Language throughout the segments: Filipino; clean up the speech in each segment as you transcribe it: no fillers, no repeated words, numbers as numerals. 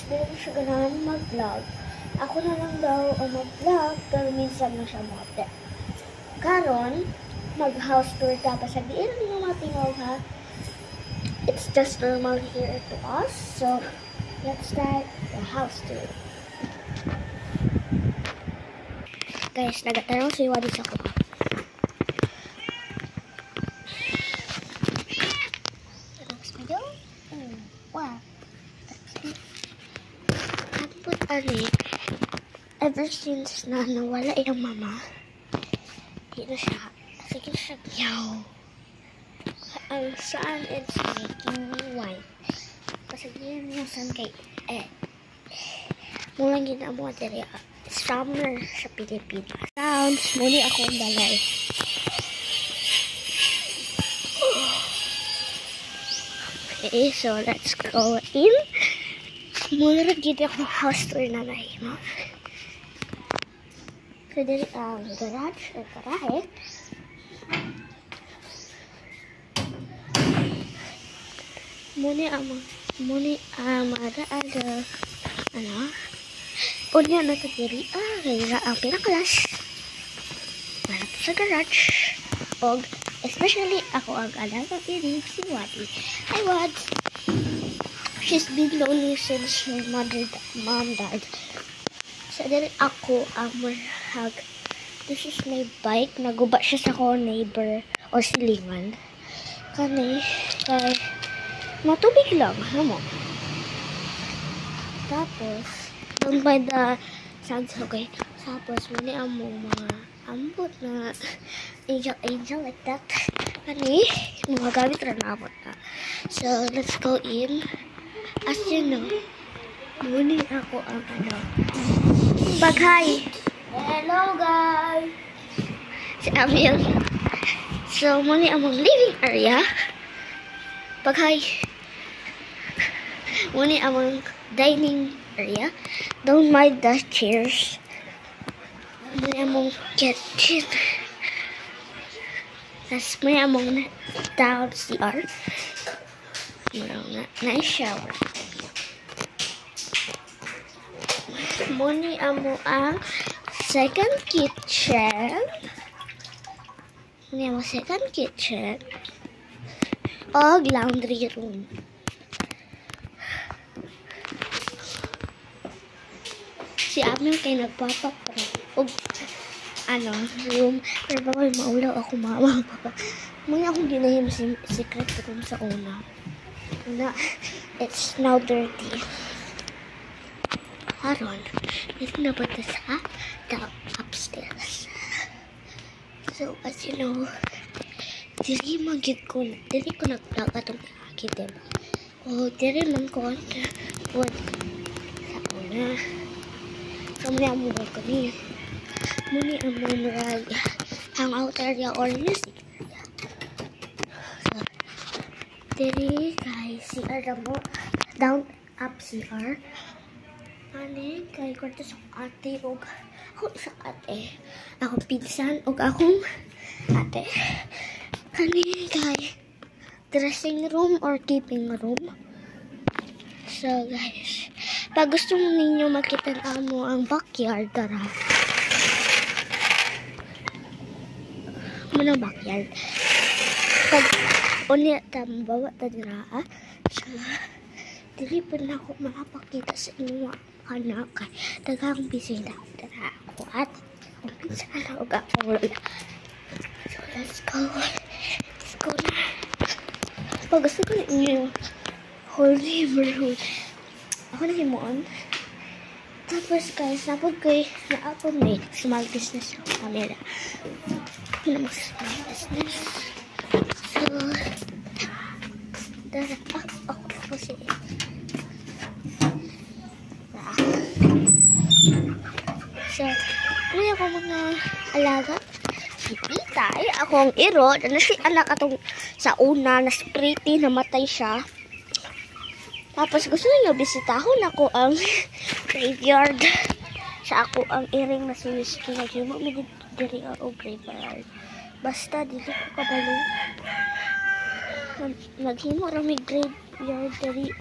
Dahil siya ganahan mag-vlog. Ako na lang daw ang mag-vlog, pero minsan na siya mote. Karon, mag-house tour tapos sa diin ang mga tingog ha. It's just normal here to us. So, let's start the house tour. Guys, nagatanong si Wadi sa ko. Wow. Kaput ani, ever since na nawala yung mama, di na siya, sige siya yaw. Ang sun is making me white. Pasagihan niya sun kay, mulang ginamo diri, summer sa Pilipinas. Sounds, muli ako ang balay. Okay, so let's go in. Muna gid ako house tour na nahimo. So diri ang garage or garahe. Muna ada ano? Unya na ta diri kaya ang pinakalas. Malapit sa garage. Og especially ako ang alaga diri si Wadi. Hi Wads. She's been lonely since her mom died. So then ako ang marhag. This is my bike. Naguba siya sa ko neighbor o silingan. Kani kay matubig lang, mo. Tapos down by the sounds okay. Tapos muli ang mga ambot na angel like that. Kani mga gamit ra na abot na. So let's go in. As you know, muli ako ang baghay. Hello guys! Si Amil. So muli ang living area. Baghay. Muli ang dining area. Don't mind the chairs. Muli ang kitchen. Tapos muli ang down CR. Nice shower. Muni amo ang second kitchen. Muni amo second kitchen. O laundry room. Si Amil kay nagpapapra. O room. Pero bawal maulaw ako mama. Muni akong ginahim secret room sa una. It's now dirty. Haron, ito na ba ito sa upstairs? So, as you know, diri ko nag-vlog atong akit, diba? O, diri man ko sa una. So, muna mo ko niya. Muna mo hangout area or music area. So, diri kay CR mo down up CR. Ani kay kwarto sa ate og ako sa ate. Ako pinsan og akong ate. Kani kay dressing room or keeping room. So guys, pag gusto ninyo makita mo ang backyard tara. Muna backyard. Pag unya tambawa ta dira. So dili pa na ako makapakita sa inyo anak kay daghang bisita dara ako at ang pinsala og akong lola. So let's go na. Pag gusto ko ninyo whole neighborhood ako na himuon. Tapos guys, napag ko na ako may small business sa camera. Ano mo small business? So dara ako si so, ano ako mga alaga? Si Pitay, akong iro, na si anak atong sa una, na pretty, namatay siya. Tapos gusto niyo bisitahon ako ang graveyard. Sa ako ang iring na si Whiskey, naghimo mi diri o graveyard. Basta dili ko kabalo. Naghimo ra mi graveyard diri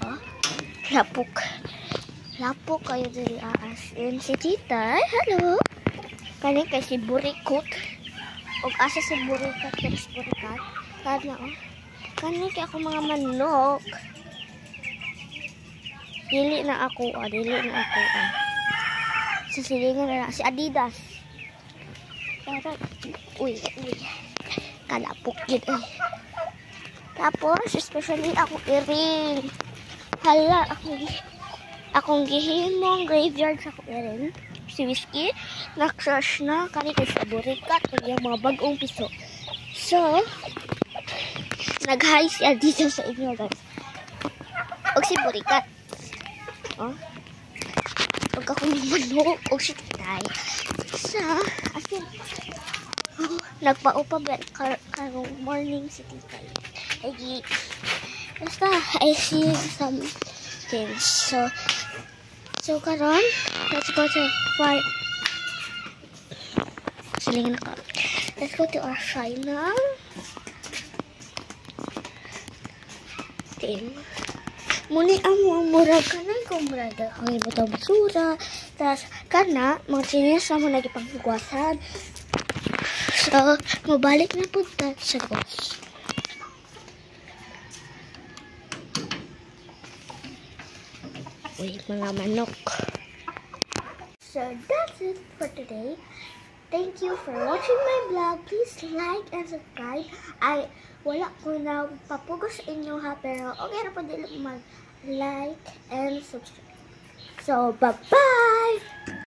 Lapok. Lapo kayo diri as in si tita. Hello. Kani kay si Burikot. Og asa si Burikot pero si Burikat. Kana oh. Kani kay ako mga manok. Dili na ako Sa silingan na si Adidas. Pero uy. Kalapok yun eh. Tapos especially ako iring. Hala akong gihimong graveyard sa kuirin. Si Whiskey, na-crush na kani kay sa Burikat ug yung mga bagong piso. So, nag-hi siya dito sa inyo guys. Og si Burikat. Oh. Og ako ni manok og si Titay. So, asin nagpaupa ba karong morning si Titay. Ay, basta I see some things. So karon, let's go to fire. Silingan ako. Let's go to our final thing. Muni ang murag kanan kung murag ang ibutang basura. Tas kana mga chinis sa mo nagipanghugasan. So mabalik na pud ta sa boss. Uy, mga manok. So that's it for today. Thank you for watching my vlog. Please like and subscribe. Wala ko na papugos sa inyo ha, pero okay na po dili mag-like and subscribe. So, bye-bye!